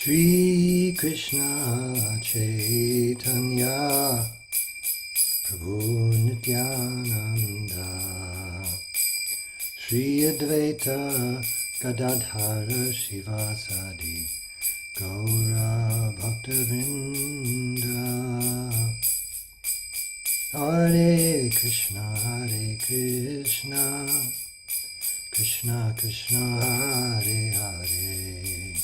Shri Krishna Caitanya Prabhu Nityananda Shri Advaita Gadadhara Shivasadi Gaura Bhaktavinda Hare Krishna Krishna Krishna Hare Hare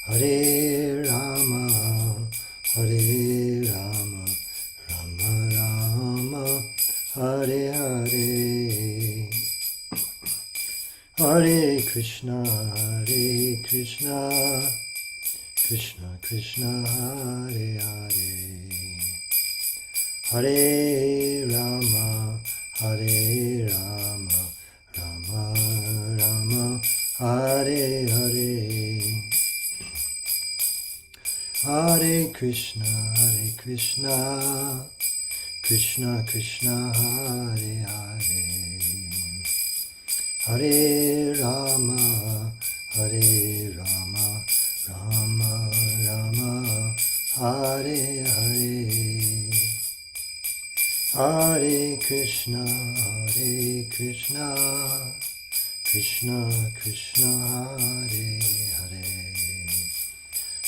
Hare Rama Rama Rama Hare Hare Hare Krishna Krishna Krishna Hare Hare Hare Rama Rama Rama Hare Hare Hare Krishna Krishna Krishna Hare Hare Hare Rama Rama Rama Hare Hare Hare Krishna Krishna Krishna Hare Hare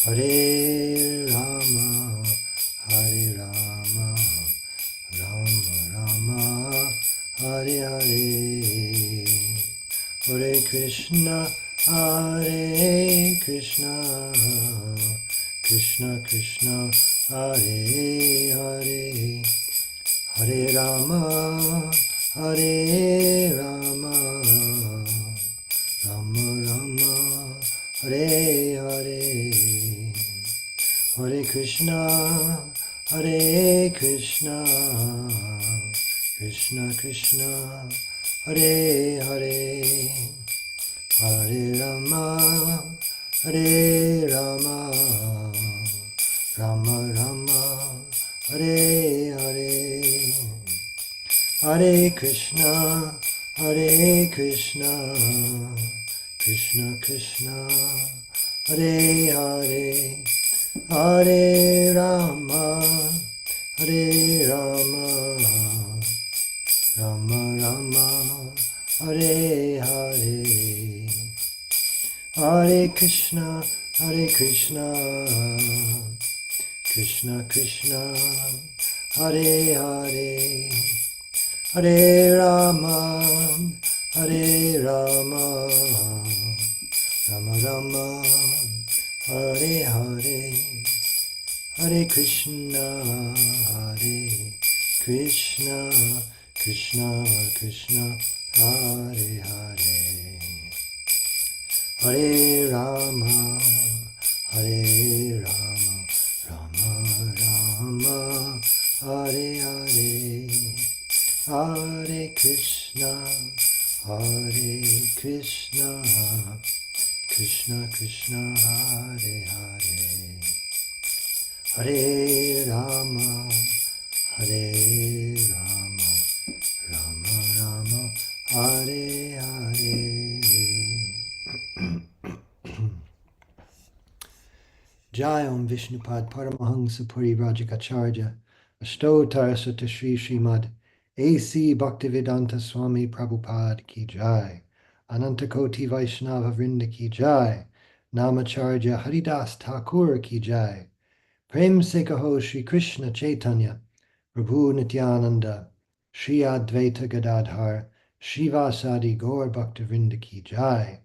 Hare Rama Rama Rama Hare Hare Hare Krishna Krishna Krishna Hare Hare Hare Rama Rama Rama Hare Hare Hare Krishna Krishna Krishna Hare Hare Hare Rama Rama Rama Hare Hare Hare Krishna Krishna Krishna Hare Hare Hare Rama Rama Rama Hare Hare Hare Krishna Krishna Krishna Hare Hare Hare Rama Rama Rama Hare Hare Hare Krishna Krishna Krishna Hare Hare Hare Rama Rama Rama Hare Hare Hare Krishna Krishna Krishna Hare Hare Hare Rama Rama Rama Hare Hare Jai Om Vishnupad Paramahansa Puri Rajakacharya Ashtotar Sutta Shri Srimad A.C. Bhaktivedanta Swami Prabhupada Ki Jai Ananta Koti Vaishnava Vrinda Ki Jai Namacharya Haridas Thakur Ki Jai Prem Se Kaho Shri Krishna Chaitanya Prabhu Nityananda Shri Advaita Gadadhar Shivasadi Gaur Bhaktivinoda Ki Jai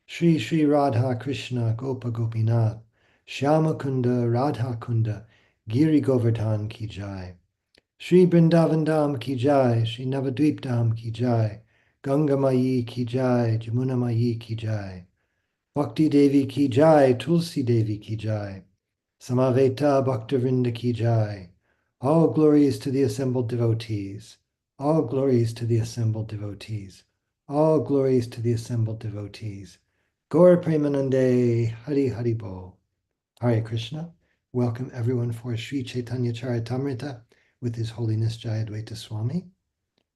Shri Shri Radha Krishna Gopa Gopinath Shyama Kunda Radha Kunda Giri Govardhan Ki Jai Shri Vrindavan Dham Ki Jai Shri Navadvip Dham Ki Jai Ganga Mayi Ki Jai Jamuna Mayi Ki Jai Bhakti Devi Ki Jai Tulsi Devi Ki Jai Samaveta Bhaktivinoda Ki Jai. All glories to the assembled devotees. All glories to the assembled devotees. All glories to the assembled devotees. Gaur Premanande Hari Hari Bo. Hare Krishna. Welcome everyone for Sri Caitanya Caritamrita with His Holiness Jayadvaita Swami.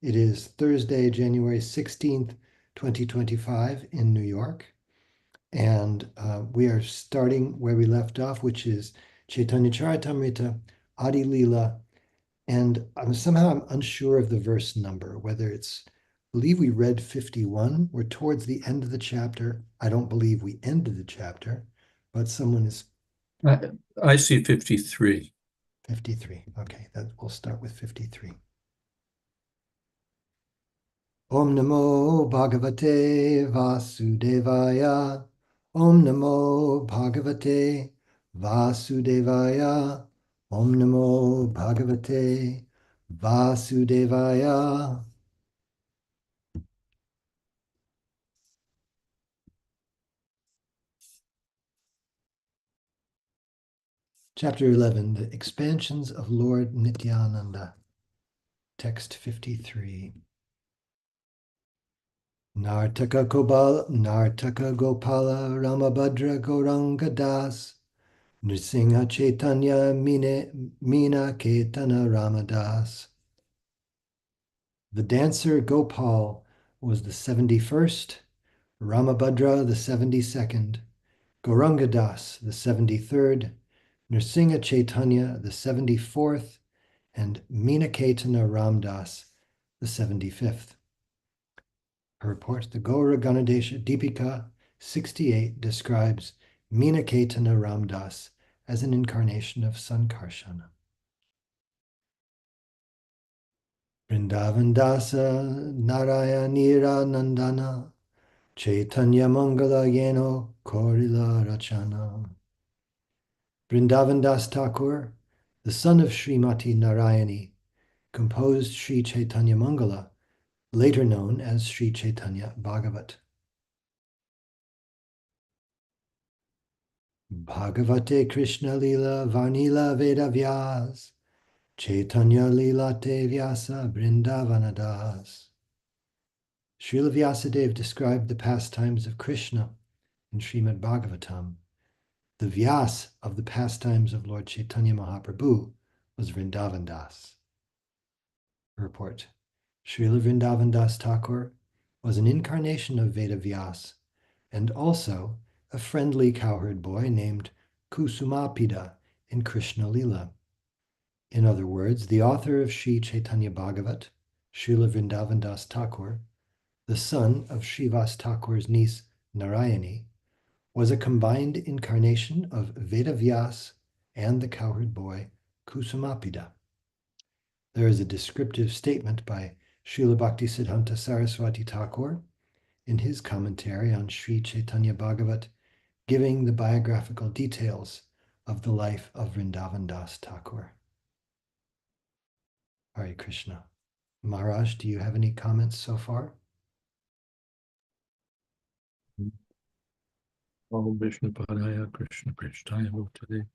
It is Thursday, January 16th, 2025 in New York. And we are starting where we left off, which is Caitanya Charitamrita, Adi Lila. And somehow I'm unsure of the verse number, whether it's, I believe we read 51. We're towards the end of the chapter. I don't believe we ended the chapter, but someone is I see 53. 53. Okay, we'll start with 53. Om Namo Bhagavate Vasudevaya. Om Namo Bhagavate Vasudevaya. Om Namo Bhagavate Vasudevaya. Chapter 11, the expansions of Lord Nityananda. Text 53. Nartaka Gopala Ramabhadra Gauranga Das. Nrsimha Chaitanya Meena Ketana Ramadas. The dancer Gopal was the 71st, Ramabhadra the 72nd, Gaurangadas the 73rd, Nrsimha Chaitanya the 74th, and Meenaketana Ramdas the 75th. Her report, the Gaura Ganadesha Deepika 68 describes Meenaketana Ramdas as an incarnation of Sankarsana. Vrindavan Dasa Narayanira Nandana Chaitanya Mangala Yeno Korila Rachana. Vrindavan Das Thakur, the son of Srimati Narayani, composed Sri Chaitanya Mangala, later known as Sri Chaitanya Bhagavat. Bhagavate Krishna Lila Varnila Veda Vyas Chaitanya Lila Te Vyasa Vrindavanadas. Srila Vyasadeva described the pastimes of Krishna in Srimad Bhagavatam. The Vyas of the pastimes of Lord Chaitanya Mahaprabhu was Vrindavan Das. Report. Srila Vrindavan Das Thakur was an incarnation of Veda Vyas and also a friendly cowherd boy named Kusumapida in Krishna Lila. In other words, the author of Sri Chaitanya Bhagavat, Srila Vrindavan Das Thakur, the son of Srivas Thakur's niece Narayani, was a combined incarnation of Veda Vyas and the cowherd boy Kusumapida. There is a descriptive statement by Srila Bhaktisiddhanta Saraswati Thakur in his commentary on Sri Chaitanya Bhagavat, giving the biographical details of the life of Vrindavan Das Thakur. Hare Krishna. Maharaj, do you have any comments so far? Om Vishnu Padaya Krishna Krishnaya Bhutale.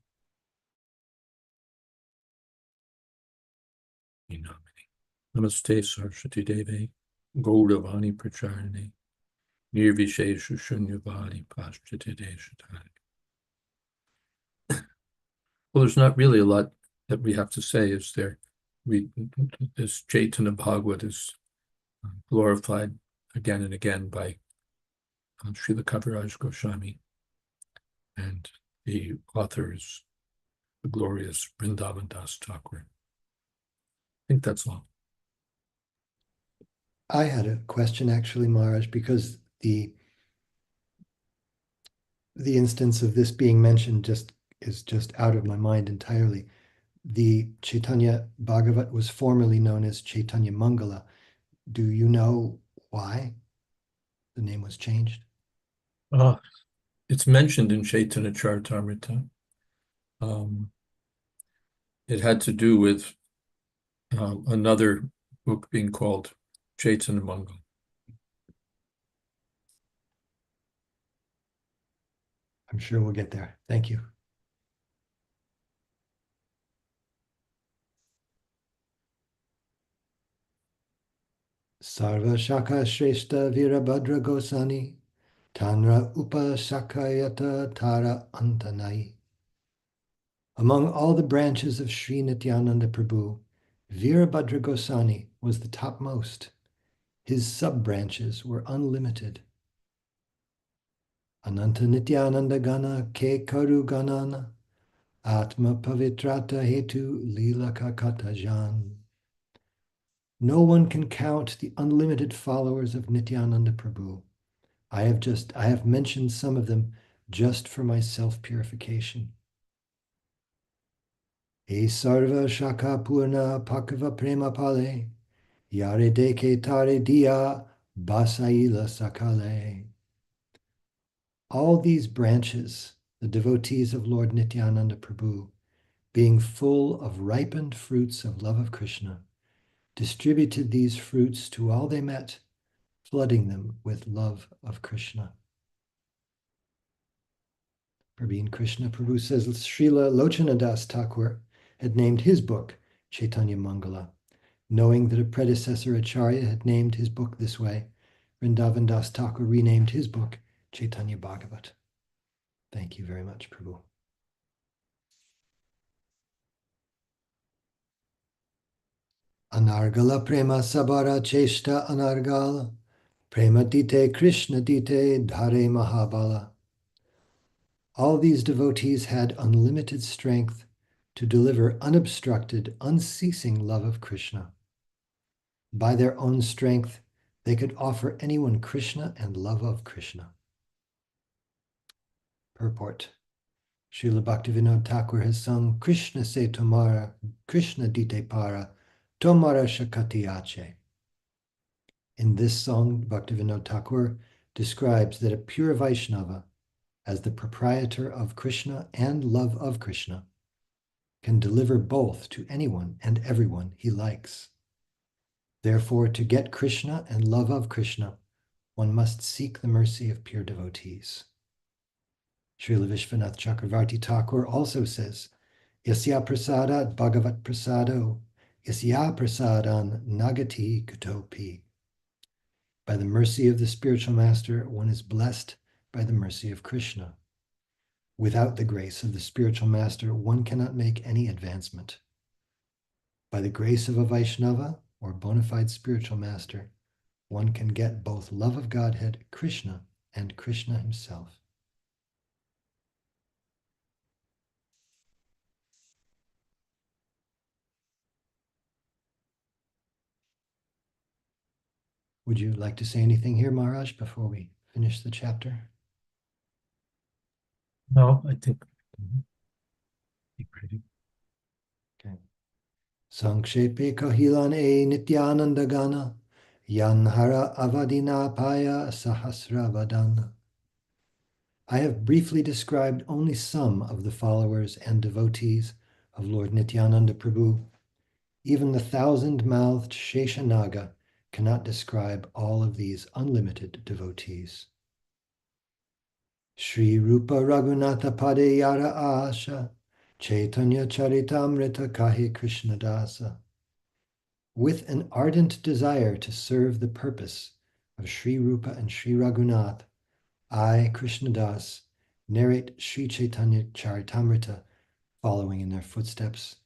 Namaste Saraswati Devi Gauravani Pracharane Nirvishesha Shunyavadi Paschate Deshatari. Well, there's not really a lot that we have to say, is there? This Chaitanya Bhagavat is glorified again and again by Srila Kaviraj Goswami, and the author is the glorious Vrindavan Das Thakur. I think that's all. I had a question actually, Maharaj, because the instance of this being mentioned is just out of my mind entirely. The Chaitanya Bhagavat was formerly known as Chaitanya Mangala. Do you know why the name was changed? It's mentioned in Chaitanya Charitamrita. It had to do with another book being called Chaitanya Mangala. I'm sure we'll get there. Thank you. Sarva Shaka Shrestha Virabhadra Gosani Tanra Upa Shakayata Tara Antanai. Among all the branches of Sri Nityananda Prabhu, Virabhadra Gosani was the topmost. His sub-branches were unlimited. Ananta Nityananda Gana Ke Karu Ganana Atma Pavitrata Hetu Lila Kakata Jan. No one can count the unlimited followers of Nityananda Prabhu. I have mentioned some of them just for my self-purification. E sarva shaka purna pakava prema pale, yare deke tare dia basaila sakale. All these branches, the devotees of Lord Nityananda Prabhu, being full of ripened fruits of love of Krishna, distributed these fruits to all they met, flooding them with love of Krishna. Praveen Krishna Prabhu says Srila Lochanadas Thakur had named his book Chaitanya Mangala. Knowing that a predecessor Acharya had named his book this way, Vrindavan Das Thakur renamed his book Chaitanya Bhagavat. Thank you very much, Prabhu. Anargala Prema Sabara Cheshta Anargala Prema Dite Krishna Dite Dhare Mahabala. All these devotees had unlimited strength to deliver unobstructed, unceasing love of Krishna. By their own strength, they could offer anyone Krishna and love of Krishna. Purport. Srila Bhaktivinoda Thakur has sung Krishna se tomara, Krishna dite para, tomara shakati ache. In this song, Bhaktivinoda Thakur describes that a pure Vaishnava, as the proprietor of Krishna and love of Krishna, can deliver both to anyone and everyone he likes. Therefore, to get Krishna and love of Krishna, one must seek the mercy of pure devotees. Srila Vishwanath Chakravarti Thakur also says, Yasya prasadat bhagavat prasado, yasya prasadan nagati kutopi. By the mercy of the spiritual master, one is blessed by the mercy of Krishna. Without the grace of the spiritual master, one cannot make any advancement. By the grace of a Vaishnava, or bona fide spiritual master, one can get both love of Godhead, Krishna, and Krishna himself. Would you like to say anything here, Maharaj, before we finish the chapter? No, I think. Okay. Sankshepe kahilan e nityananda gana, yanhara avadina paya sahasravadana. I have briefly described only some of the followers and devotees of Lord Nityananda Prabhu. Even the thousand-mouthed Sheshanaga cannot describe all of these unlimited devotees. Sri Rupa Raghunatha Pade Yara Asha, Caitanya Charitamrita Kahi Krishnadasa. With an ardent desire to serve the purpose of Sri Rupa and Sri Raghunath, I, Krishnadas, narrate Sri Chaitanya Charitamrita, following in their footsteps.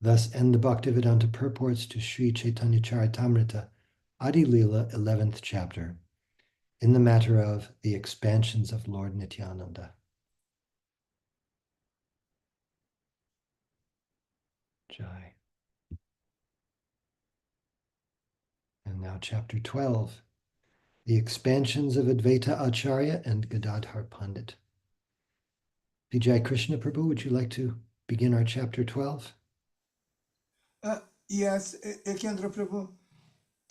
Thus end the Bhaktivedanta purports to Sri Chaitanya Charitamrita, Adi Lila, 11th chapter, in the matter of the expansions of Lord Nityananda. Jai. And now chapter 12, the expansions of Advaita Acharya and Gadadhar Pandit. Vijay Krishna Prabhu, would you like to begin our chapter 12? Yes, Ekendra Prabhu.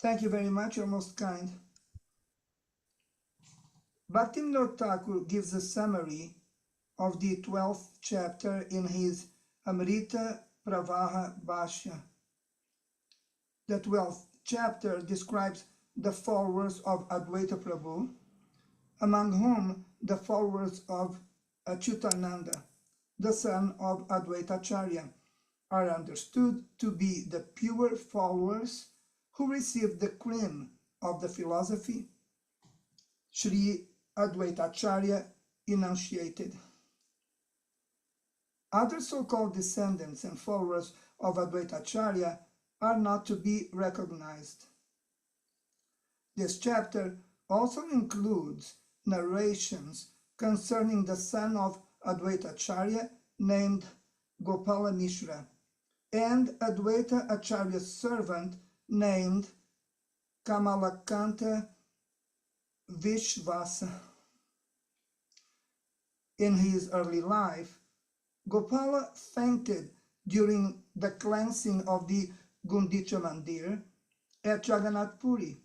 Thank you very much, you're most kind. Bhaktivinoda Thakur gives a summary of the 12th chapter in his Amrita Pravaha Bhashya. The 12th chapter describes the followers of Advaita Prabhu, among whom the followers of Achyutananda, the son of Advaita Acharya, are understood to be the pure followers who received the cream of the philosophy Sri Advaita Acharya enunciated. Other so-called descendants and followers of Advaita Acharya are not to be recognized. This chapter also includes narrations concerning the son of Advaita Acharya named Gopala Mishra and Advaita Acharya's servant named Kamalakanta Vishvasa. In his early life, Gopala fainted during the cleansing of the Gundicha Mandir at Jagannath Puri,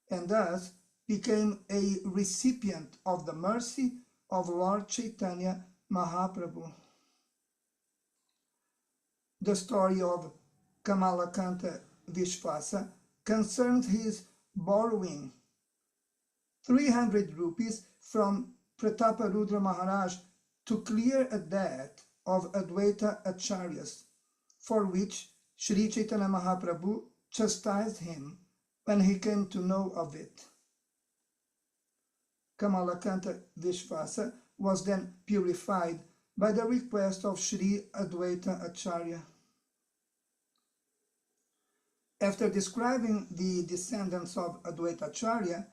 and thus became a recipient of the mercy of Lord Chaitanya Mahaprabhu. The story of Kamalakanta Vishvasa concerns his borrowing 300 rupees from Prataparudra Maharaj to clear a debt of Advaita Acharyas, for which Sri Chaitanya Mahaprabhu chastised him when he came to know of it. Kamalakanta Vishvasa was then purified by the request of Sri Advaita Acharya. After describing the descendants of Advaita Acharya,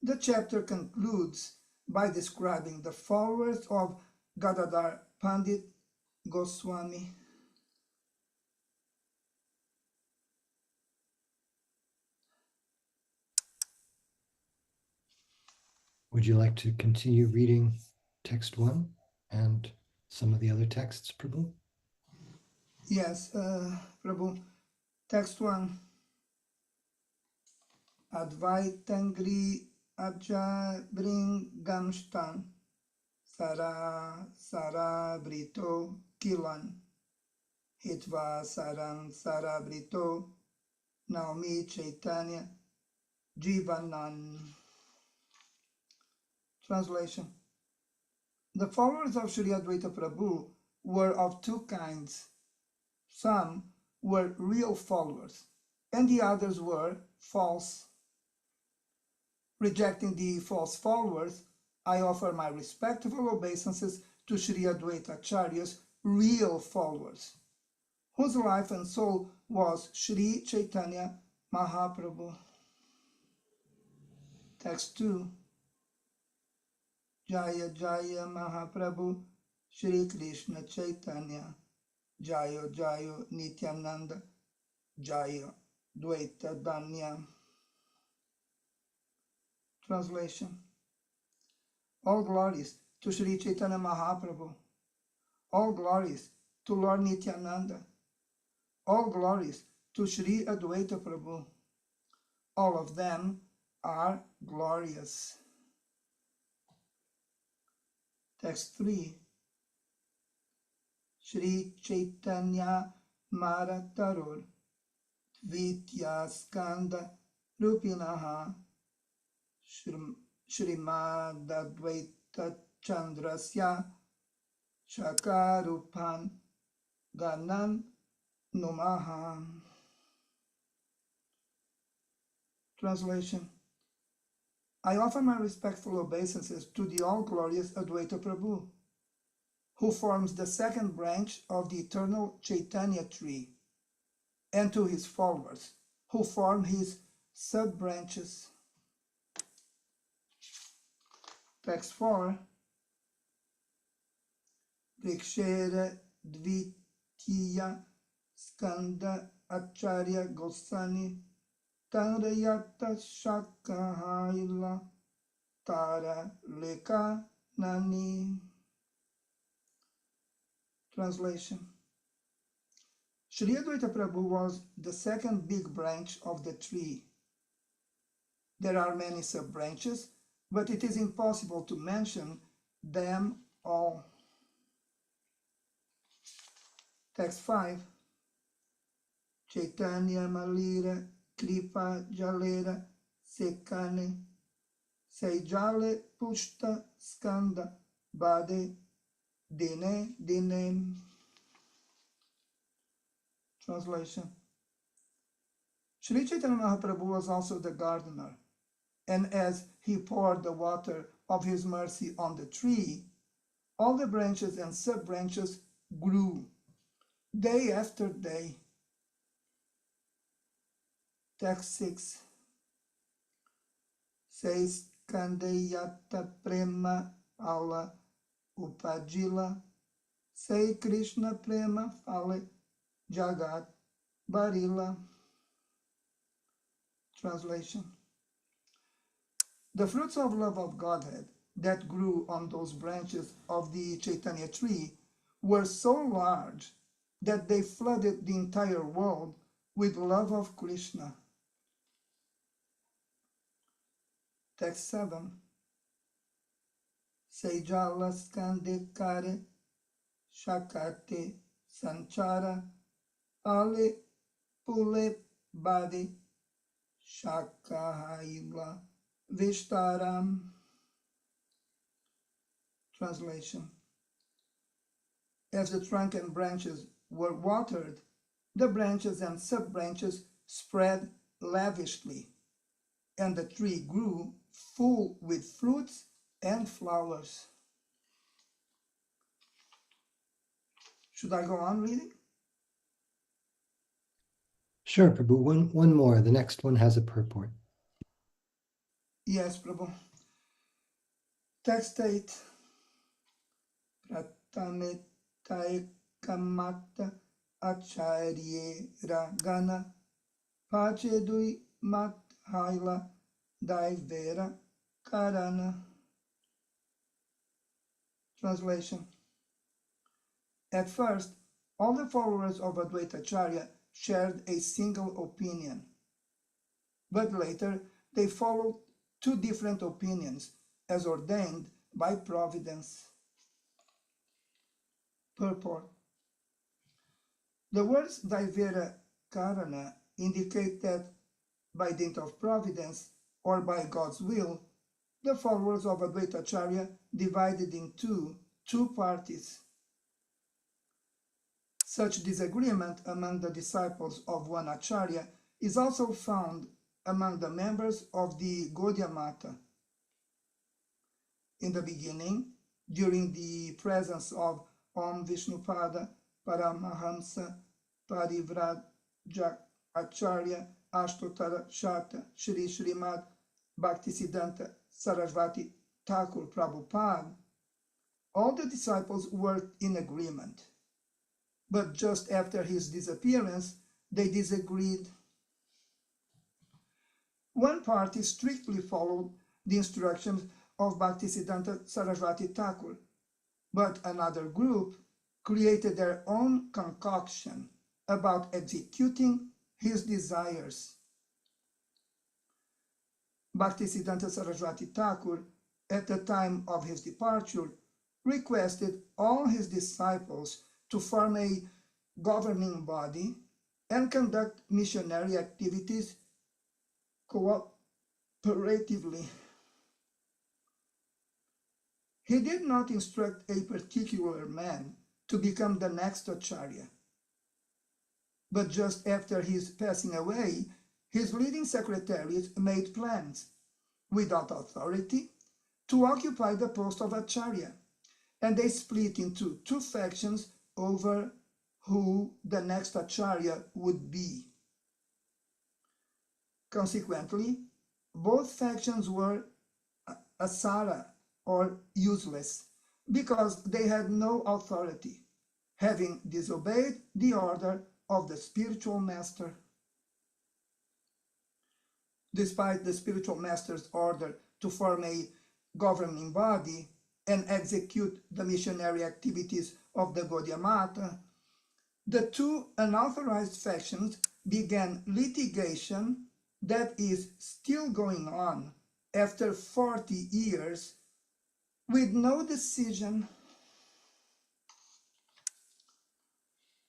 the chapter concludes by describing the followers of Gadadhar Pandit Goswami. Would you like to continue reading text 1 and some of the other texts, Prabhu? Yes, Prabhu. Text 1. Advaitangri Ajabringamstan Sara Brito Kilan Hitva Sara Brito Naomi Chaitanya Jivanan. Translation. The followers of Sri Advaita Prabhu were of two kinds. Some were real followers, and the others were false. Rejecting the false followers, I offer my respectful obeisances to Sri Advaita Acharya's real followers, whose life and soul was Sri Chaitanya Mahaprabhu. Text 2. Jaya Jaya Mahaprabhu Shri Krishna Chaitanya Jayo Jayo Nityananda Jaya Dvaita Danya. Translation. All glories to Sri Chaitanya Mahaprabhu. All glories to Lord Nityananda. All glories to Sri Advaita Prabhu. All of them are glorious. Text 3. Shri Chaitanya Maratarur Dvitya Skanda Rupinaha Shrimad Advaita Chandrasya Shakarupan Ganan Numaha. Translation. I offer my respectful obeisances to the all-glorious Advaita Prabhu, who forms the second branch of the eternal Chaitanya tree, and to his followers, who form his sub-branches. Text 4. Vrikshera Dvitiya Skanda Acharya Gosani Tanrayata Shakahaila Tara Leka Nani. Translation. Sri Advaita Prabhu was the second big branch of the tree. There are many sub-branches, but it is impossible to mention them all. Text 5. Chaitanya Malira Kripa Jalera Sekane Sejale Pushta Skanda Bade Dine Dinem. Translation. Sri Chaitanya Mahaprabhu was also the gardener, and as he poured the water of his mercy on the tree, all the branches and sub-branches grew day after day. Text 6. Kandeyata Prema Fala Upajila, Sei Krishna Prema Fale Jagat Barila. Translation. The fruits of love of Godhead that grew on those branches of the Caitanya tree were so large that they flooded the entire world with love of Krishna. Text 7. Sejala skande kare shakate sanchara ale pule bade shakahaila vishtaram. Translation. As the trunk and branches were watered, the branches and sub-branches spread lavishly, and the tree grew full with fruits and flowers. Should I go on reading? Sure, Prabhu. One more. The next one has a purport. Yes, Prabhu. Text 8. Pratame kamata acharye ragana pachedui mat haila daivera karana. Translation. At first, all the followers of Advaita Acharya shared a single opinion, but later they followed two different opinions as ordained by providence. Purport. The words Daivera Karana indicate that by dint of providence or by God's will, the followers of Advaita Acharya divided into two parties. Such disagreement among the disciples of one Acharya is also found among the members of the Gaudiya Mata. In the beginning, during the presence of Om Vishnupada Paramahamsa Parivrajak Acharya Ashtotara Shata Shri Srimad Bhaktisiddhanta Sarasvati Thakur Prabhupada, all the disciples worked in agreement. But just after his disappearance, they disagreed. One party strictly followed the instructions of Bhaktisiddhanta Sarasvati Thakur, but another group created their own concoction about executing his desires. Bhaktisiddhanta Sarasvati Thakur, at the time of his departure, requested all his disciples to form a governing body and conduct missionary activities cooperatively. He did not instruct a particular man to become the next Acharya, but just after his passing away, his leading secretaries made plans, without authority, to occupy the post of Acharya, and they split into two factions over who the next Acharya would be. Consequently, both factions were asara, or useless, because they had no authority, having disobeyed the order of the spiritual master. Despite the spiritual master's order to form a governing body and execute the missionary activities of the Gaudiya Mata, the two unauthorized factions began litigation that is still going on after 40 years with no decision.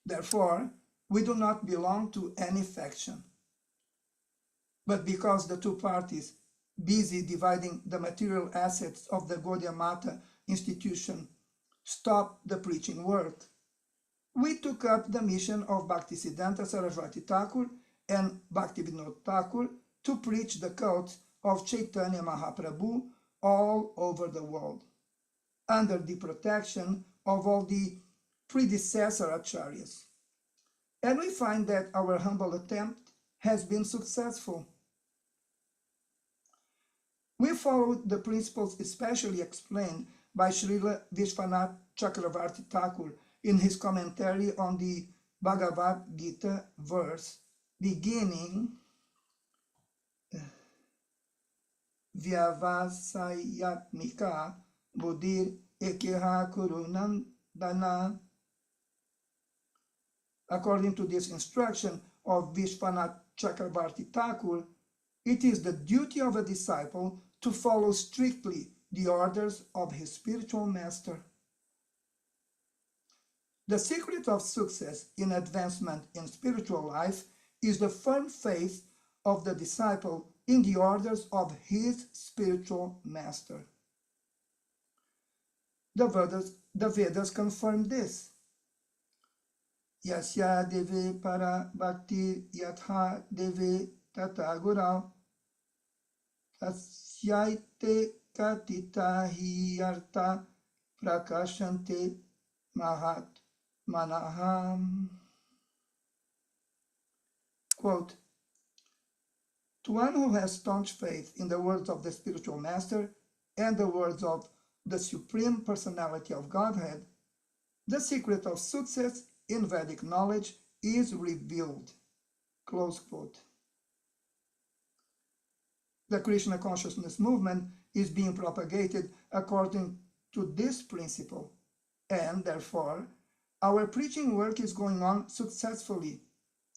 Therefore, we do not belong to any faction. But because the two parties, busy dividing the material assets of the Gaudiya Mata institution, stopped the preaching work, we took up the mission of Bhaktisiddhanta Sarasvati Thakur and Bhaktivinoda Thakur to preach the cults of Chaitanya Mahaprabhu all over the world, under the protection of all the predecessor acharyas. And we find that our humble attempt has been successful. We follow the principles especially explained by Srila Vishwanath Chakravarti Thakur in his commentary on the Bhagavad Gita verse beginning Vyavasayatmika Buddhir Ekeha Kurunandana. According to this instruction of Vishwanath Chakravarti Thakur, it is the duty of a disciple to follow strictly the orders of his spiritual master. The secret of success in advancement in spiritual life is the firm faith of the disciple in the orders of his spiritual master. The Vedas confirm this. Yasya deve para bhakti yatha deve tata gurau tasyaite katita hiyarta prakashante mahat manaham. Quote, to one who has staunch faith in the words of the spiritual master and the words of the Supreme Personality of Godhead, the secret of success in Vedic knowledge is revealed. Close quote. The Krishna consciousness movement is being propagated according to this principle, and therefore our preaching work is going on successfully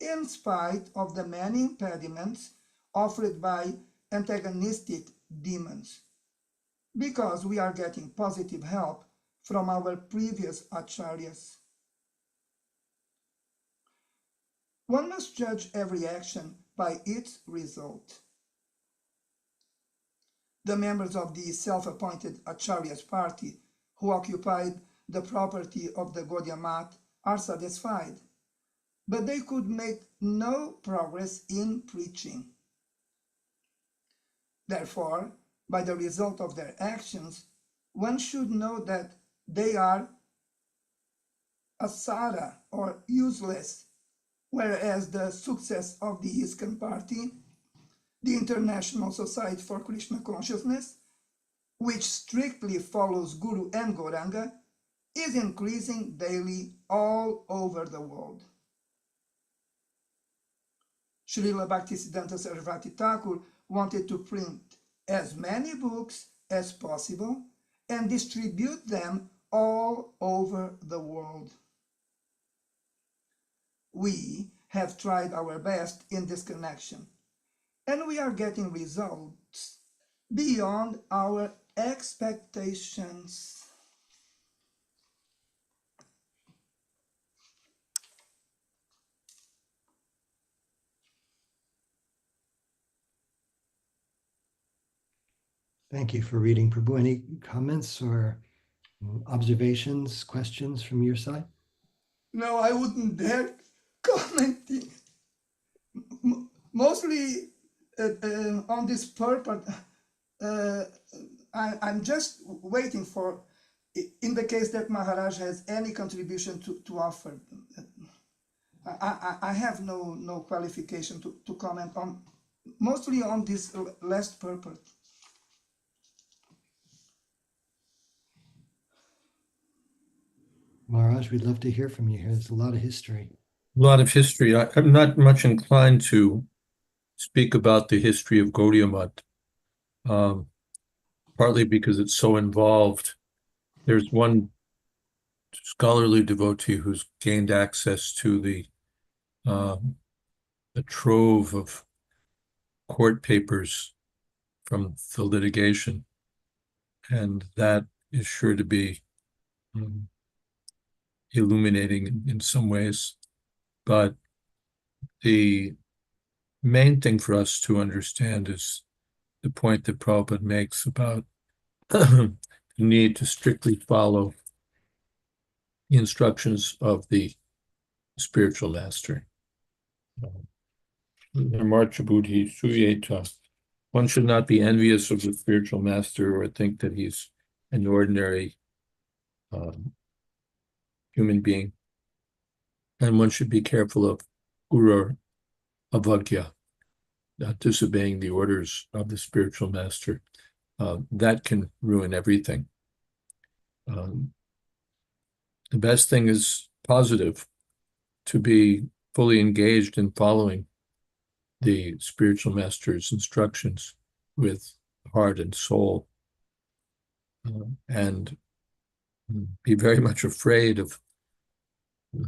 in spite of the many impediments offered by antagonistic demons, because we are getting positive help from our previous acharyas. One must judge every action by its result. The members of the self-appointed Acharya's party who occupied the property of the Gaudiya Math are satisfied, but they could make no progress in preaching. Therefore, by the result of their actions, one should know that they are asara or useless, whereas the success of the ISKCON party, the International Society for Krishna Consciousness, which strictly follows Guru and Gauranga, is increasing daily all over the world. Srila Bhaktisiddhanta Sarasvati Thakur wanted to print as many books as possible and distribute them all over the world. We have tried our best in this connection, and we are getting results beyond our expectations. Thank you for reading, Prabhu. Any comments or observations, questions from your side? No, I wouldn't dare commenting. Mostly on this purport, I'm just waiting for, in the case that Maharaj has any contribution to offer. I have no qualification to comment on, mostly on this last purport. Maharaj, we'd love to hear from you here. There's a lot of history. A lot of history. I'm not much inclined to speak about the history of Gaudiya Math, partly because it's so involved. There's one scholarly devotee who's gained access to the trove of court papers from the litigation, and that is sure to be illuminating in some ways. But the main thing for us to understand is the point that Prabhupada makes about the need to strictly follow the instructions of the spiritual master. One should not be envious of the spiritual master or think that he's an ordinary human being. And one should be careful of Guru Avagya, disobeying the orders of the spiritual master. that can ruin everything. The best thing is positive, to be fully engaged in following the spiritual master's instructions with heart and soul, and be very much afraid of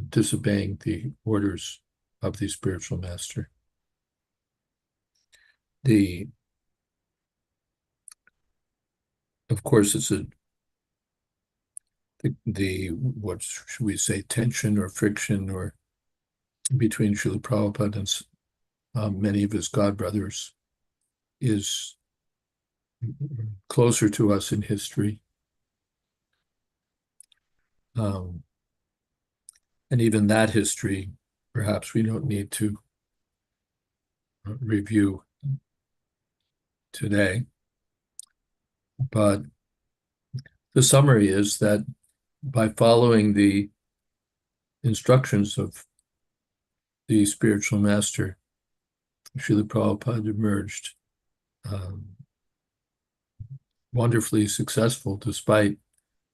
disobeying the orders of the spiritual master. Of course, it's what should we say, tension or friction or between Srila Prabhupada and many of his godbrothers is closer to us in history. And even that history, perhaps we don't need to review today. But the summary is that by following the instructions of the spiritual master, Srila Prabhupada emerged wonderfully successful despite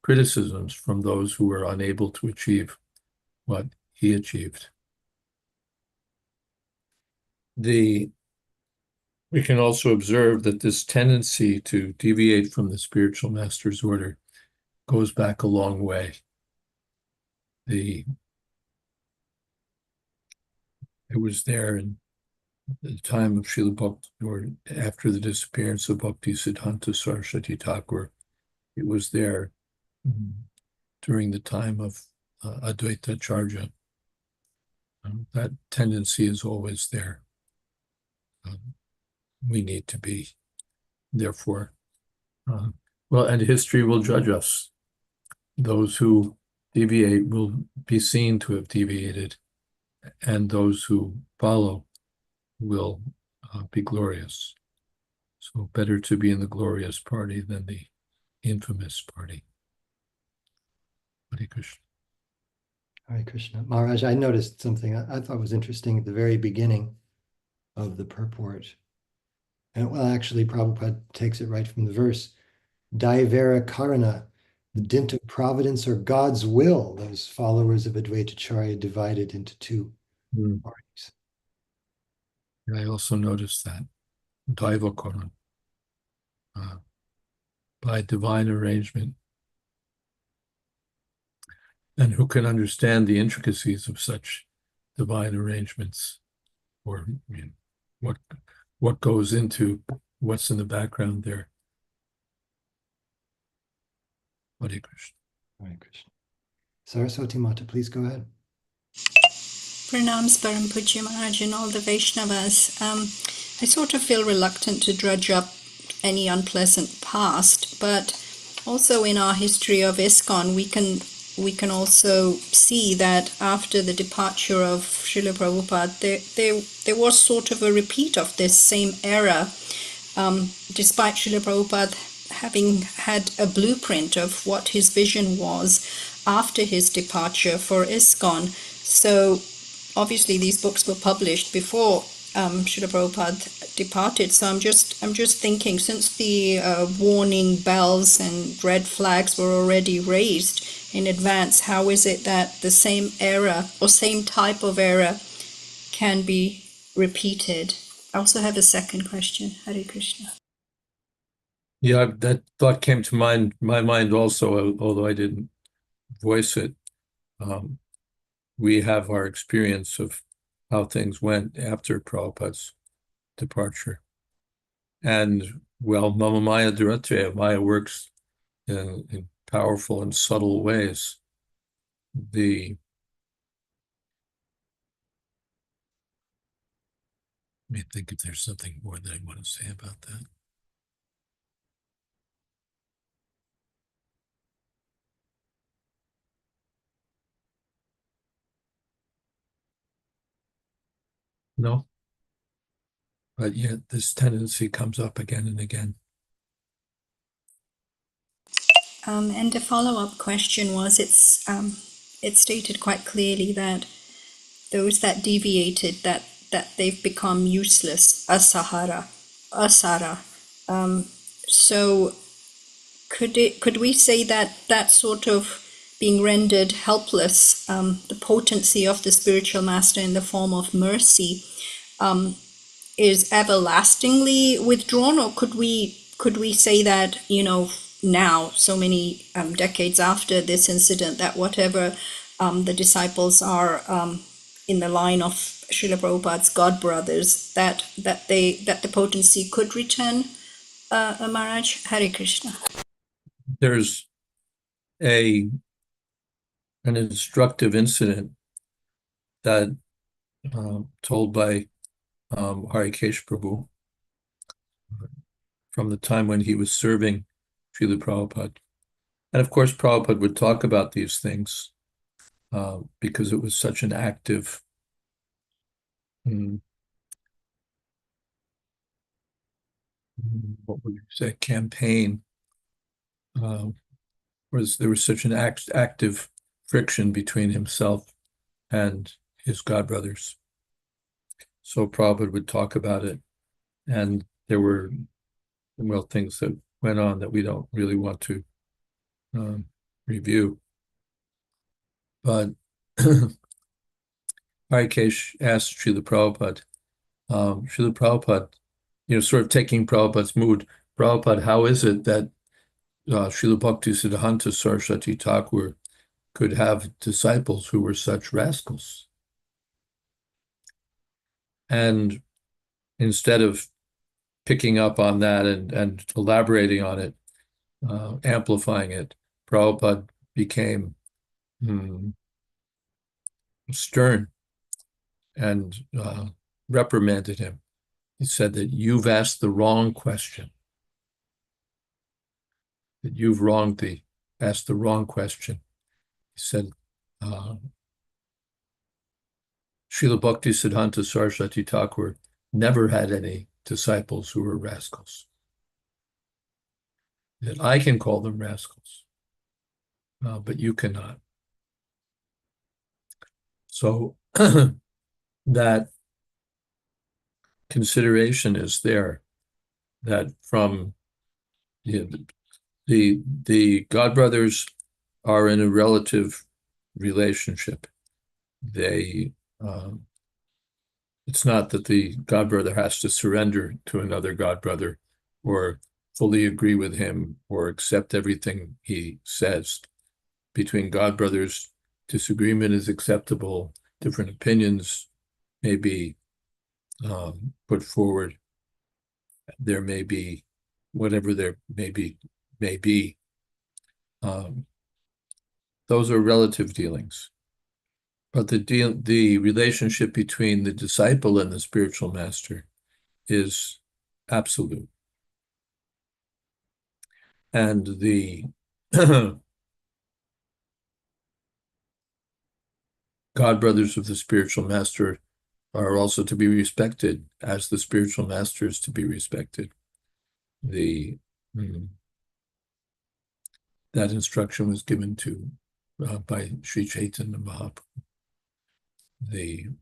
criticisms from those who were unable to achieve what he achieved. We can also observe that this tendency to deviate from the spiritual master's order goes back a long way. It was there in the time of Srila Bhakti, or after the disappearance of Bhakti Siddhanta Saraswati Thakur. It was there during the time of Advaita Acharya. That tendency is always there. We need to be, therefore, and history will judge us. Those who deviate will be seen to have deviated, and those who follow will be glorious. So better to be in the glorious party than the infamous party. Hare Krishna. Hare Krishna. Maharaj, I noticed something I thought was interesting at the very beginning of the purport. And well, actually, Prabhupada takes it right from the verse. Daivara Karana, the dint of providence or God's will, those followers of Advaita Acharya divided into two parties. I also noticed that. Daiva Karana. By divine arrangement. And who can understand the intricacies of such divine arrangements, or what goes into what's in the background there? Hare Krishna. Hare Krishna. Saraswati Mata, please go ahead. Pranams Param Pujya Maharaj and all the Vaishnavas. I sort of feel reluctant to drudge up any unpleasant past, but also in our history of ISKCON, we can also see that after the departure of Srila Prabhupada, there was sort of a repeat of this same era, despite Srila Prabhupada having had a blueprint of what his vision was after his departure for ISKCON. So obviously these books were published before Srila Prabhupada departed. So I'm just thinking, since the warning bells and red flags were already raised in advance, how is it that the same era or same type of era can be repeated? I also have a second question. Hare Krishna. Yeah, that thought came to my mind also, although I didn't voice it. We have our experience of how things went after Prabhupada's departure. And well, Mama Maya Duratya, Maya works in powerful and subtle ways. Let me think if there's something more that I want to say about that. No? But yet this tendency comes up again and again. And the follow-up question was, it's stated quite clearly that those that deviated, that they've become useless, asara. So could we say that that sort of being rendered helpless, the potency of the spiritual master in the form of mercy, is everlastingly withdrawn, or could we say that, now, so many decades after this incident, that whatever the disciples are in the line of Srila Prabhupada's God brothers, that the potency could return, Maharaj? Hare Krishna. There's an instructive incident that told by Harikesh Prabhu from the time when he was serving Srila Prabhupada. And of course, Prabhupada would talk about these things because it was such an active what would you say, campaign. There was such an active friction between himself and his godbrothers. So Prabhupada would talk about it, and there were, things that went on that we don't really want to review. But Harikesh asked Srila Prabhupada, Srila Prabhupada, sort of taking Prabhupada's mood, Prabhupada, how is it that Srila Bhaktisiddhanta Saraswati Thakur could have disciples who were such rascals? And instead of picking up on that and elaborating on it, amplifying it, Prabhupada became stern and reprimanded him. He said that you've asked the wrong question, that you've asked the wrong question. He said, Srila Bhaktisiddhanta Saraswati Thakur never had any disciples who were rascals. That I can call them rascals, but you cannot. So that consideration is there, that from the godbrothers are in a relative relationship. It's not that the godbrother has to surrender to another godbrother or fully agree with him or accept everything he says. Between godbrothers, disagreement is acceptable. Different opinions may be put forward. There may be whatever there may be. Those are relative dealings. But the relationship between the disciple and the spiritual master is absolute. And the godbrothers of the spiritual master are also to be respected as the spiritual master is to be respected. That instruction was given to by Sri Chaitanya Mahaprabhu. In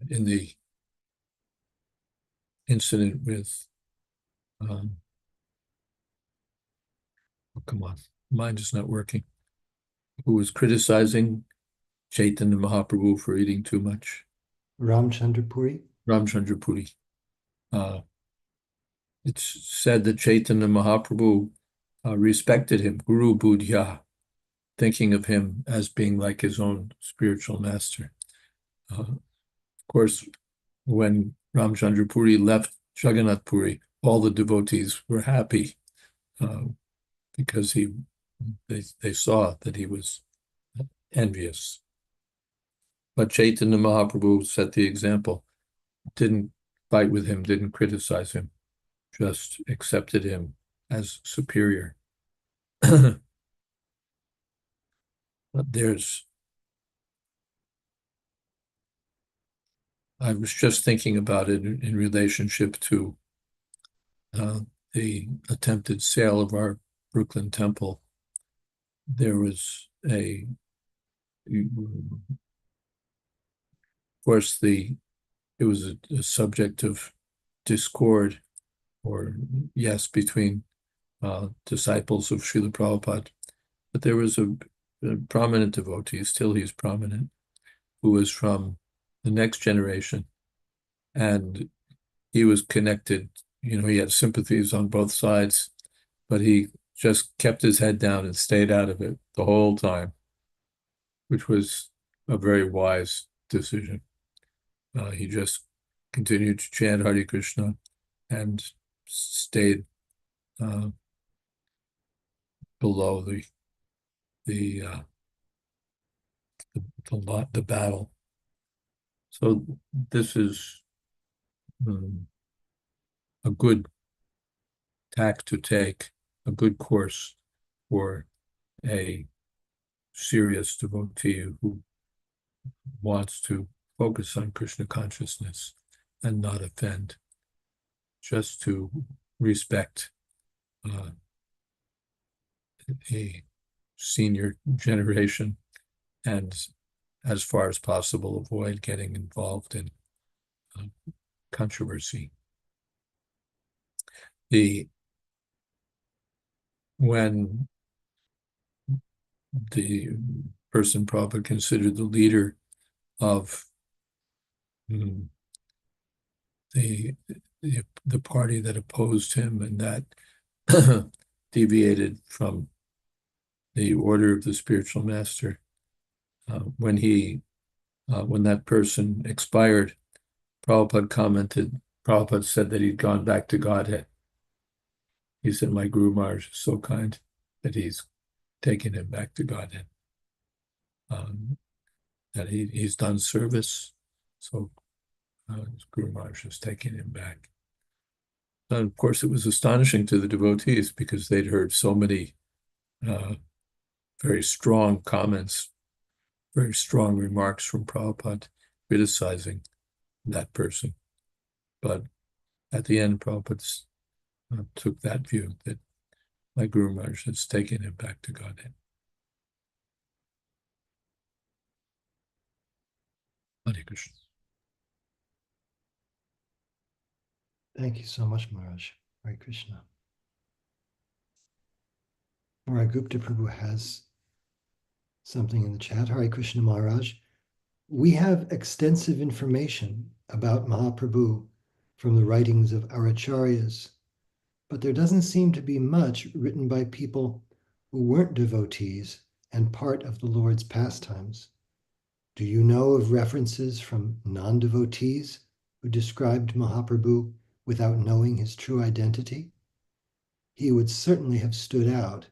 the incident with, come on, mind is not working, who was criticizing Chaitanya Mahaprabhu for eating too much? Ramchandra Puri. Ramchandra Puri. It's said that Chaitanya Mahaprabhu respected him, Guru Budhya, thinking of him as being like his own spiritual master. Of course, when Ramchandra Puri left Jagannath Puri, all the devotees were happy because they saw that he was envious. But Chaitanya Mahaprabhu set the example, didn't fight with him, didn't criticize him, just accepted him as superior. But I was just thinking about it in relationship to the attempted sale of our Brooklyn temple. There was of course, it was a subject of discord, or yes, between disciples of Srila Prabhupada. But there was a prominent devotee, still he's prominent, who was from the next generation. And he was connected, he had sympathies on both sides, but he just kept his head down and stayed out of it the whole time, which was a very wise decision. He just continued to chant Hare Krishna and stayed below the battle. So this is a good tack to take, a good course for a serious devotee who wants to focus on Krishna consciousness and not offend, just to respect a senior generation and, as far as possible, avoid getting involved in controversy. When the person Prabhupada considered the leader of the party that opposed him and that deviated from the order of the spiritual master, when that person expired, Prabhupada said that he'd gone back to Godhead. He said, my Guru Maharaj is so kind that he's taken him back to Godhead. That he's done service, so Guru Maharaj is taking him back. And of course, it was astonishing to the devotees because they'd heard so many very strong comments, very strong remarks from Prabhupada criticizing that person. But at the end, Prabhupada took that view that my Guru Maharaj has taken him back to Godhead. Hare Krishna. Thank you so much, Maharaj. Hare Krishna. All right, Gupta Prabhu has something in the chat. Hare Krishna Maharaj. We have extensive information about Mahaprabhu from the writings of our acharyas, but there doesn't seem to be much written by people who weren't devotees and part of the Lord's pastimes. Do you know of references from non-devotees who described Mahaprabhu without knowing his true identity? He would certainly have stood out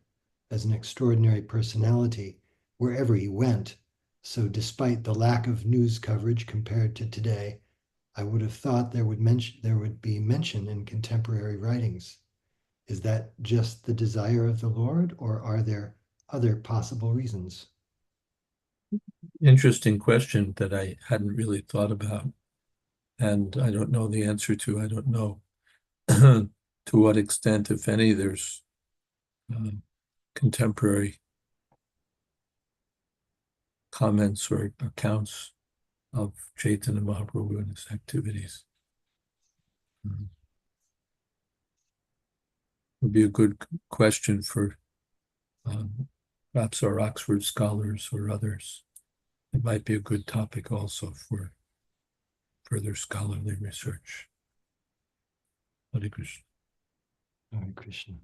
as an extraordinary personality wherever he went. So despite the lack of news coverage compared to today, I would have thought there would be mention in contemporary writings. Is that just the desire of the Lord, or are there other possible reasons? Interesting question that I hadn't really thought about, and I don't know the answer to. I don't know to what extent, if any, there's contemporary comments or accounts of Chaitanya Mahaprabhu and his activities. Would be a good question for perhaps our Oxford scholars or others. It might be a good topic also for further scholarly research. Hare Krishna. Hare Krishna.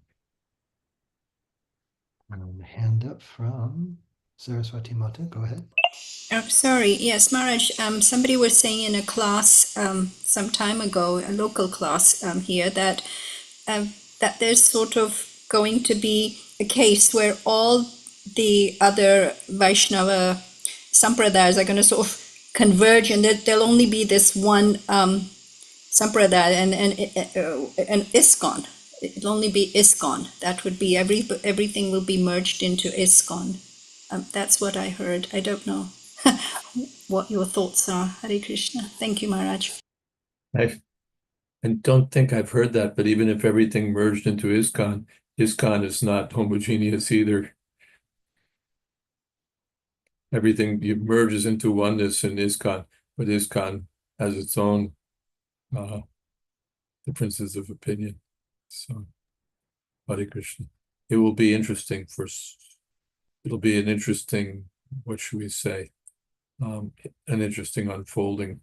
Hand up from Saraswati Mata. Go ahead. Sorry, yes, Maharaj, somebody was saying in a class some time ago, a local class here, that there's sort of going to be a case where all the other Vaishnava sampradayas are going to sort of converge, and that there'll only be this one sampradaya and ISKCON. It'll only be ISKCON. That would be everything will be merged into ISKCON. That's what I heard. I don't know what your thoughts are. Hare Krishna. Thank you, Maharaj. I don't think I've heard that, but even if everything merged into ISKCON, ISKCON is not homogeneous either. Everything merges into oneness in ISKCON, but ISKCON has its own differences of opinion. So Hare Krishna. It will be interesting it'll be an interesting, what should we say, an interesting unfolding,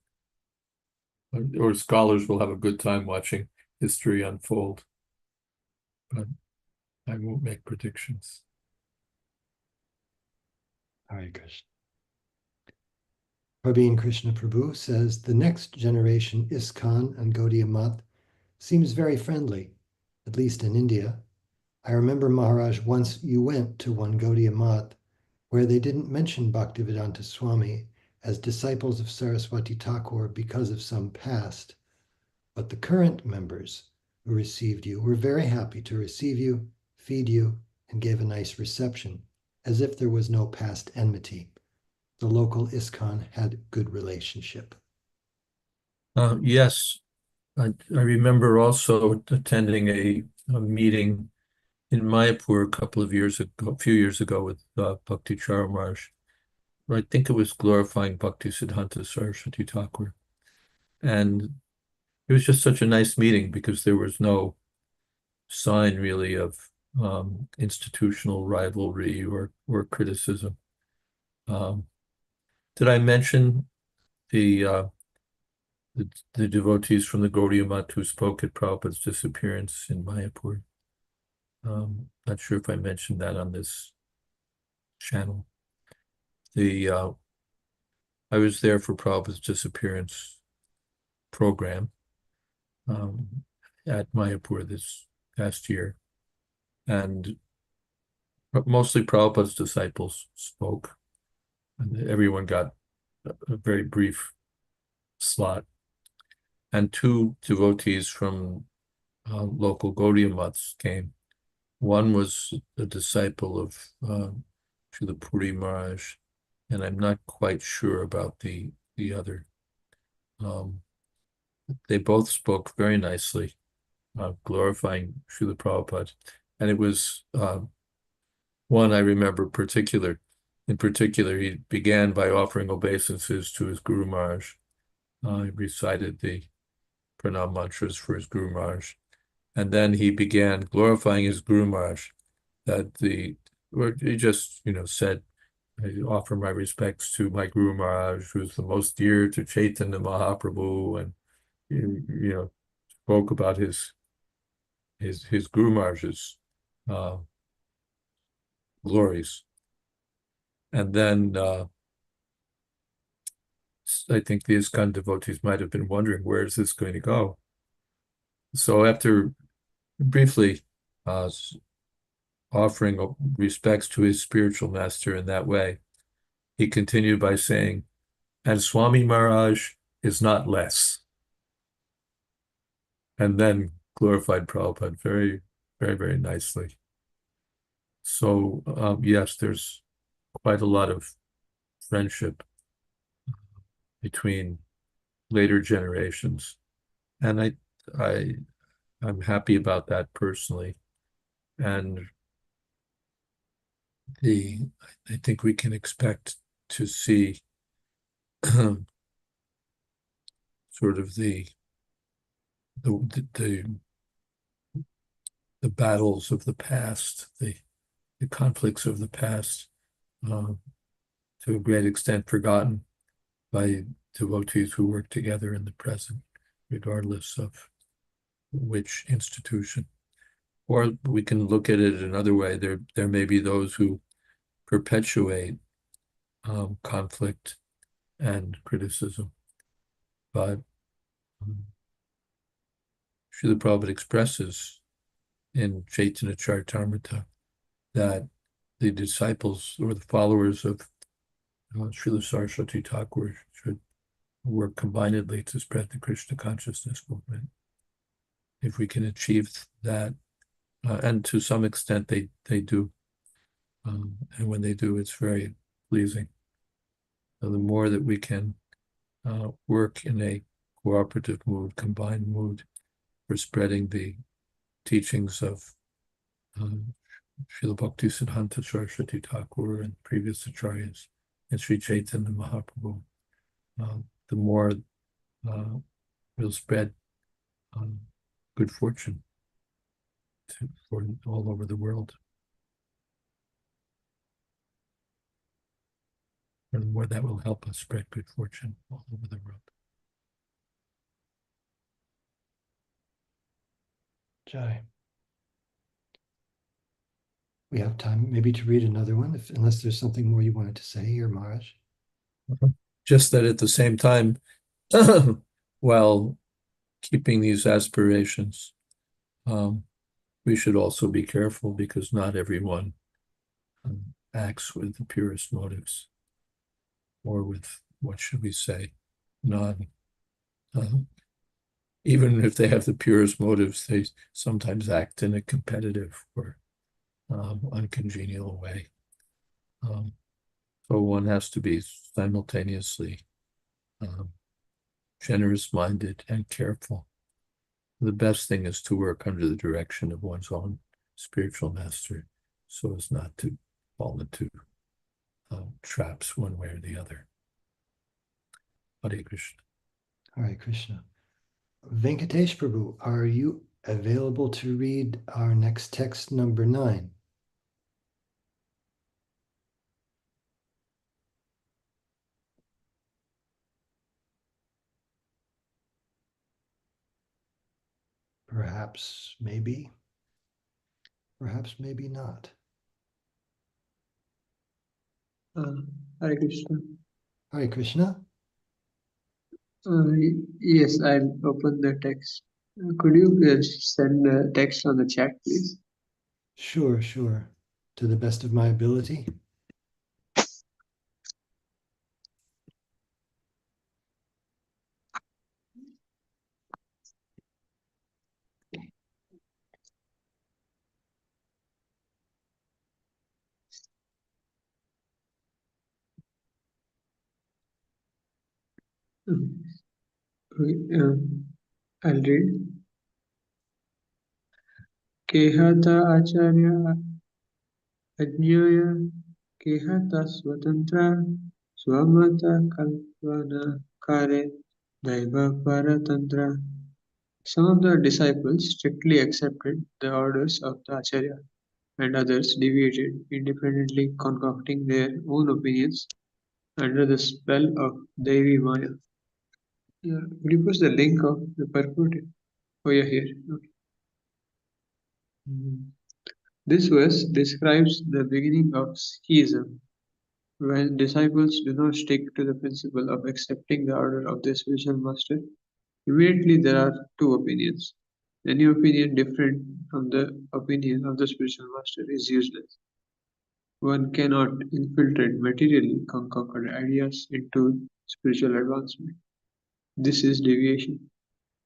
or scholars will have a good time watching history unfold. But I won't make predictions. Hare Krishna. Praveen Krishna Prabhu says the next generation ISKCON and Gaudiya Math seems very friendly, at least in India. I remember, Maharaj, once you went to one Gaudiya Math where they didn't mention Bhaktivedanta Swami as disciples of Saraswati Thakur because of some past, but the current members who received you were very happy to receive you, feed you, and gave a nice reception, as if there was no past enmity. The local ISKCON had good relationship. Yes, I remember also attending a meeting in Mayapur a few years ago with Bhakti Charamraj. I think it was glorifying Bhakti Siddhanta Saraswati Thakur. And it was just such a nice meeting because there was no sign really of institutional rivalry or criticism. Did I mention the devotees from the Gaudiya Math who spoke at Prabhupada's disappearance in Mayapur? Not sure if I mentioned that on this channel. I was there for Prabhupada's disappearance program at Mayapur this past year, and mostly Prabhupada's disciples spoke, and everyone got a very brief slot. And two devotees from local Gaudiya Maths came. One was a disciple of Srila Puri Maharaj, and I'm not quite sure about the other. They both spoke very nicely, glorifying Srila Prabhupada. And it was one I remember in particular, he began by offering obeisances to his Guru Maharaj. He recited the pranam mantras for his Guru Maharaj. And then he began glorifying his Guru Maharaj, he just, said, I offer my respects to my Guru Maharaj, who's the most dear to Chaitanya Mahaprabhu, and spoke about his Guru Maharaj's glories. And then I think the ISKCON devotees might have been wondering, where is this going to go? So after briefly offering respects to his spiritual master in that way, he continued by saying, and Swami Maharaj is not less. And then glorified Prabhupada very, very, very nicely. So yes, there's quite a lot of friendship between later generations. And I'm happy about that personally. And I think we can expect to see sort of the battles of the past, the conflicts of the past, to a great extent forgotten by devotees who work together in the present, regardless of which institution. Or we can look at it another way. There may be those who perpetuate conflict and criticism, but Srila Prabhupada expresses in Chaitanya Charitamrita that the disciples or the followers of Srila Saraswati Thakur should work combinedly to spread the Krishna consciousness movement. If we can achieve that, and to some extent they do, and when they do, it's very pleasing. So the more that we can work in a cooperative mood, combined mood, for spreading the teachings of Srila Bhakti Siddhanta Saraswati Thakur and previous acharyas and Sri Chaitanya Mahaprabhu, the more we'll spread good fortune for all over the world. And where that will help us spread good fortune all over the world. Jai. We have time maybe to read another one, unless there's something more you wanted to say, or Maharaj. Just that at the same time, while keeping these aspirations, we should also be careful, because not everyone acts with the purest motives, or with, what should we say, even if they have the purest motives, they sometimes act in a competitive or uncongenial way. So one has to be simultaneously generous-minded and careful. The best thing is to work under the direction of one's own spiritual master, so as not to fall into traps one way or the other. Hare Krishna. Hare Krishna. Venkatesh Prabhu, are you available to read our next text, number 9? Perhaps, maybe. Perhaps, maybe not. Hare Krishna. Hare Krishna. Yes, I'll open the text. Could you send the text on the chat, please? Sure, sure. To the best of my ability. I'll read. Kehata Acharya Ajnaya Kehata Swatantra Swamata Kalpana Kare Daiva Paratantra. Some of the disciples strictly accepted the orders of the Acharya, and others deviated, independently concocting their own opinions under the spell of Devi Maya. Could you post the link of the purport? Oh, yeah, here. Okay. This verse describes the beginning of schism, when disciples do not stick to the principle of accepting the order of their spiritual master. Immediately there are two opinions. Any opinion different from the opinion of the spiritual master is useless. One cannot infiltrate materially concocted ideas into spiritual advancement. This is deviation.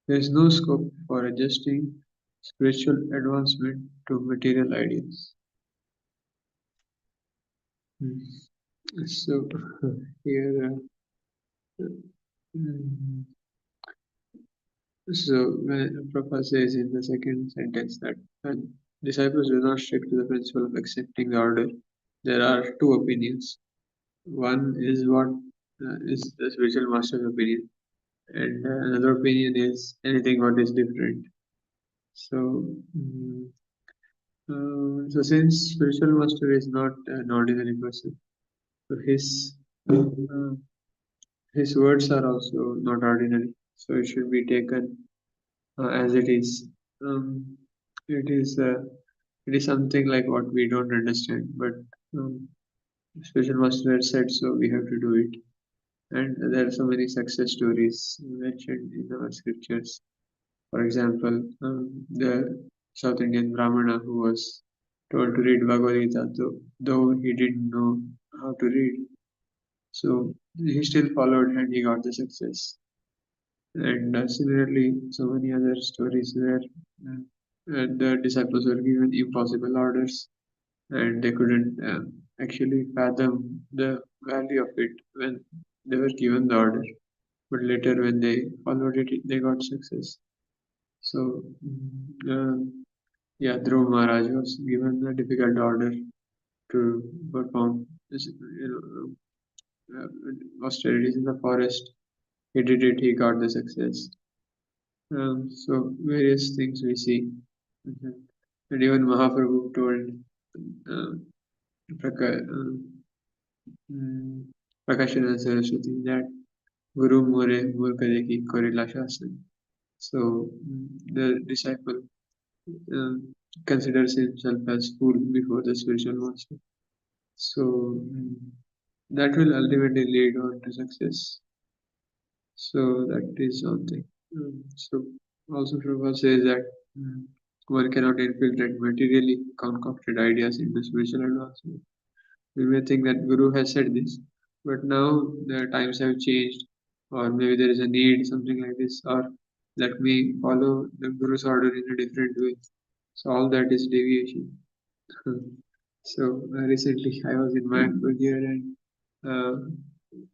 There is no scope for adjusting spiritual advancement to material ideas. So here, so when Prabhupada says in the second sentence that when disciples do not stick to the principle of accepting the order, there are two opinions. One is what is the spiritual master's opinion, and another opinion is anything what is different. So, so since spiritual master is not an ordinary person, so his words are also not ordinary. So it should be taken as it is. It is something like what we don't understand, but spiritual master has said so. We have to do it. And there are so many success stories mentioned in our scriptures. For example, the South Indian Brahmana who was told to read Bhagavad Gita, though he didn't know how to read. So he still followed and he got the success. And similarly, so many other stories where the disciples were given impossible orders and they couldn't actually fathom the value of it when they were given the order. But later, when they followed it, they got success. So, yeah, Dhruv Maharaj was given a difficult order to perform austerities in the forest. He did it, he got the success. So various things we see. And even Mahaprabhu told uh, Prakashana Saraswati that Guru More Murkadeki Korila Shasan. So the disciple uh, considers himself as fool before the spiritual master. So that will ultimately lead on to success. So that is something. So also Prabhupada says that one cannot infiltrate materially concocted ideas into spiritual advancement. We may think that Guru has said this, but now the times have changed, or maybe there is a need, something like this, or let me follow the Guru's order in a different way. So all that is deviation. So recently I was in Mayapur here and uh,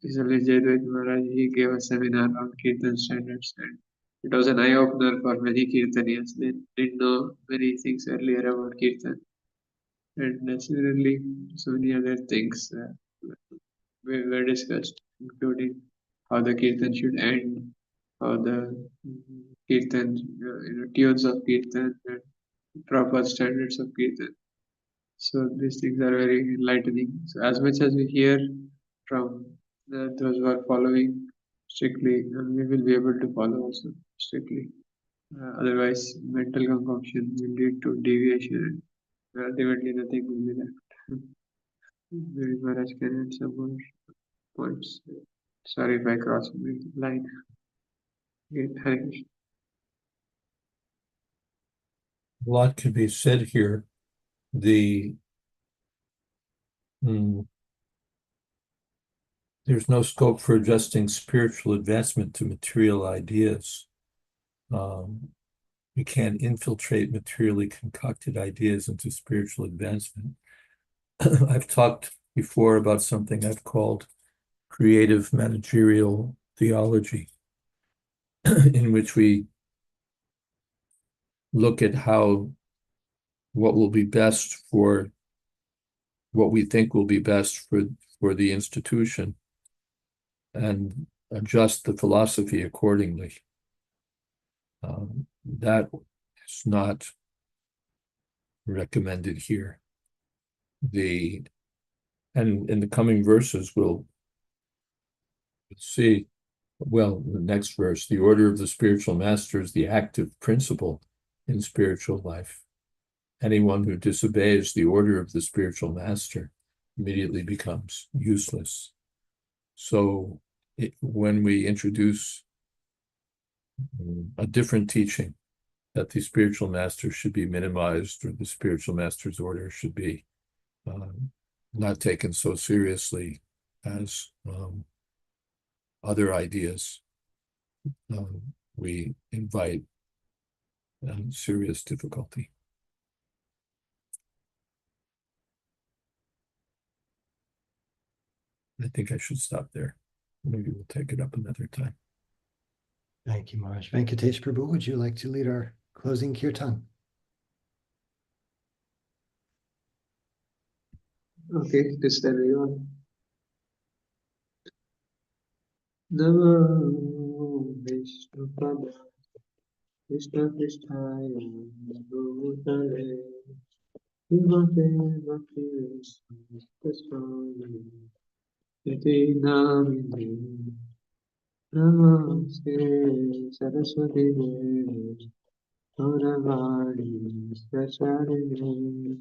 His Holiness Jayadvaita Maharaj, he gave a seminar on Kirtan standards and it was an eye-opener for many Kirtaniyas. They didn't know many things earlier about Kirtan. And similarly, so many other things were discussed, including how the Kirtan should end, how the Kirtan, tunes of Kirtan and proper standards of Kirtan. So these things are very enlightening. So as much as we hear from those who are following strictly, we will be able to follow also strictly. Otherwise, mental concoction will lead to deviation and ultimately nothing will be left. Maybe Maharaj can add some more points. Sorry if I crossed the line. Okay, Hare Krishna. A lot can be said here. The there's no scope for adjusting spiritual advancement to material ideas. We can't infiltrate materially concocted ideas into spiritual advancement. I've talked before about something I've called creative managerial theology, in which we look at what will be best for what we think will be best for the institution and adjust the philosophy accordingly. That is not recommended here. And in the coming verses, we'll see, well, the next verse, the order of the spiritual master is the active principle in spiritual life. Anyone who disobeys the order of the spiritual master immediately becomes useless. So when we introduce a different teaching, that the spiritual master should be minimized or the spiritual master's order should be not taken so seriously as other ideas, we invite serious difficulty. I think I should stop there. Maybe we'll take it up another time. Thank you, Maharaj. Venkatesh Prabhu, would you like to lead our closing kirtan? Okay, this everyone. Namo Vishnu Pada Vishnu Krishnaya Bhutale Vimate Bhakti Swami Iti Namine Namaste Saraswati Devi Gauravadi Pracharine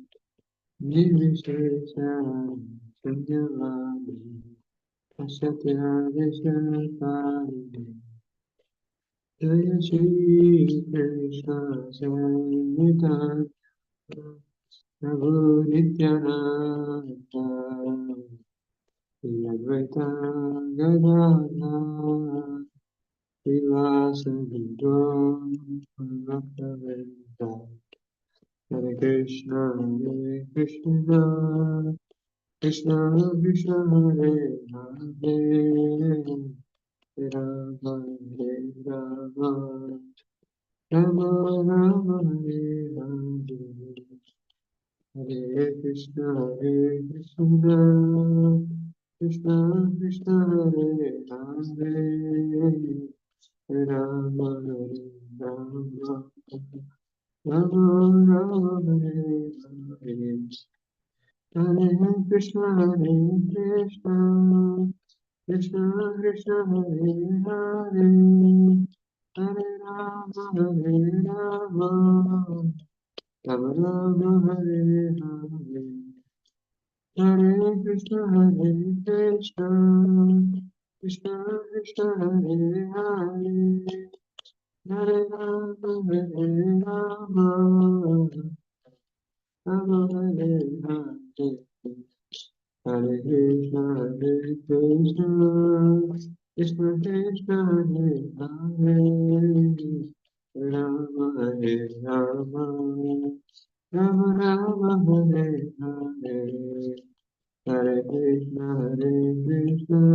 Nirvishesha Sanyavadi Asatyadesh Jaya Shri Krishna Sankirtan Prabhu Nityananda Jayadvaita Gadadhar Srivasadi Bhaktavinda Hare Krishna Krishna Krishna Hare Hare Rama Hare Rama Rama Rama Hare Hare Hare Krishna Krishna Krishna Hare Hare Rama Hare Rama Rama Rama Hare Hare, Hare Krishna Krishna Krishna Krishna Hare Hare, Hare Rama Rama Rama Hare Hare, Hare Krishna Krishna Krishna Krishna Hare Hare, Hare Rama Rama Hare Hare, Hare Krishna Krishna Krishna Hare Hare, Rama Hare Rama Rama Rama Hare Hare, Hare Krishna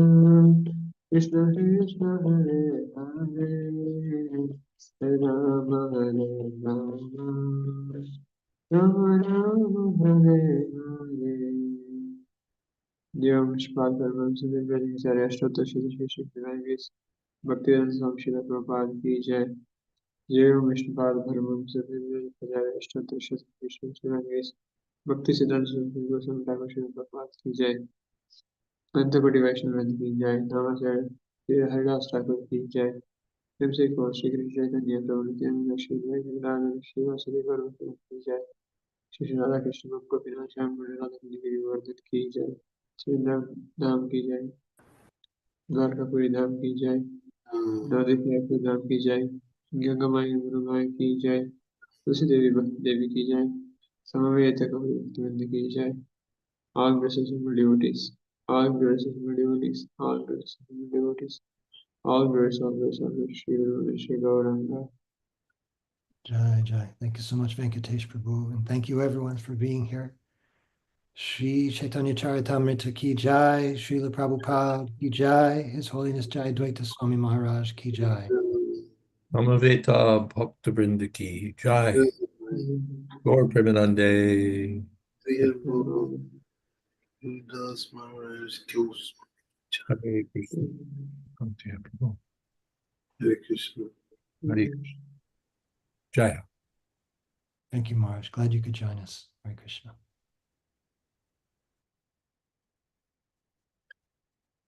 Krishna Krishna Hare Hare, Rama Hare Rama Rama Rama Hare Hare. Devam Shpal Dharmam Sundar Sare Ashtotter Shri Shri Shri Devanagis Bhaktivedanta Swami Srila Prabhupada Ki Jai. Devam Shpal Dharmam Sundar Sare Ashtotter Shri Shri Shri Devanagis Bhaktivedanta Swami Goswami Thakur Srila Prabhupada Ki Jai. अंतकोटि वैष्णव की जय। नमस्कार श्री हरिदास ठाकुर की जय। हमसे को श्री कृष्ण चैतन्य प्रभु नित्यानंद श्री जगन्नाथ श्री वासुदेव प्रभु की जय। श्री श्री राधा कृष्ण को बिना श्याम राधा गिरिवर्धन की जय। श्री धाम की जय। द्वारकापुरी धाम की जय। नवदीप धाम की जय। गंगा माई गुरुमाई की जय। तुलसी देवी भक्ति देवी की जय। समवेत कवि भक्तवृंद की जय। All blessings of my devotees, all blessings of my devotees, all blessings of my devotees, all blessings, always, Shri Guru, Shri Gauranga. Jai, Jai. Thank you so much, Venkatesh Prabhu. And thank you everyone for being here. Shri Chaitanya Charitamrita ki jai, Srila Prabhupada ki jai, His Holiness Jayadvaita Swami Maharaj ki jai. Samaveta Bhakta Ki Jai. Gaur Premanande. Das Maharaj kills Hare Krishna. Hare Krishna. Hare Krishna. Jaya. Thank you, Maharaj. Glad you could join us. Hare Krishna.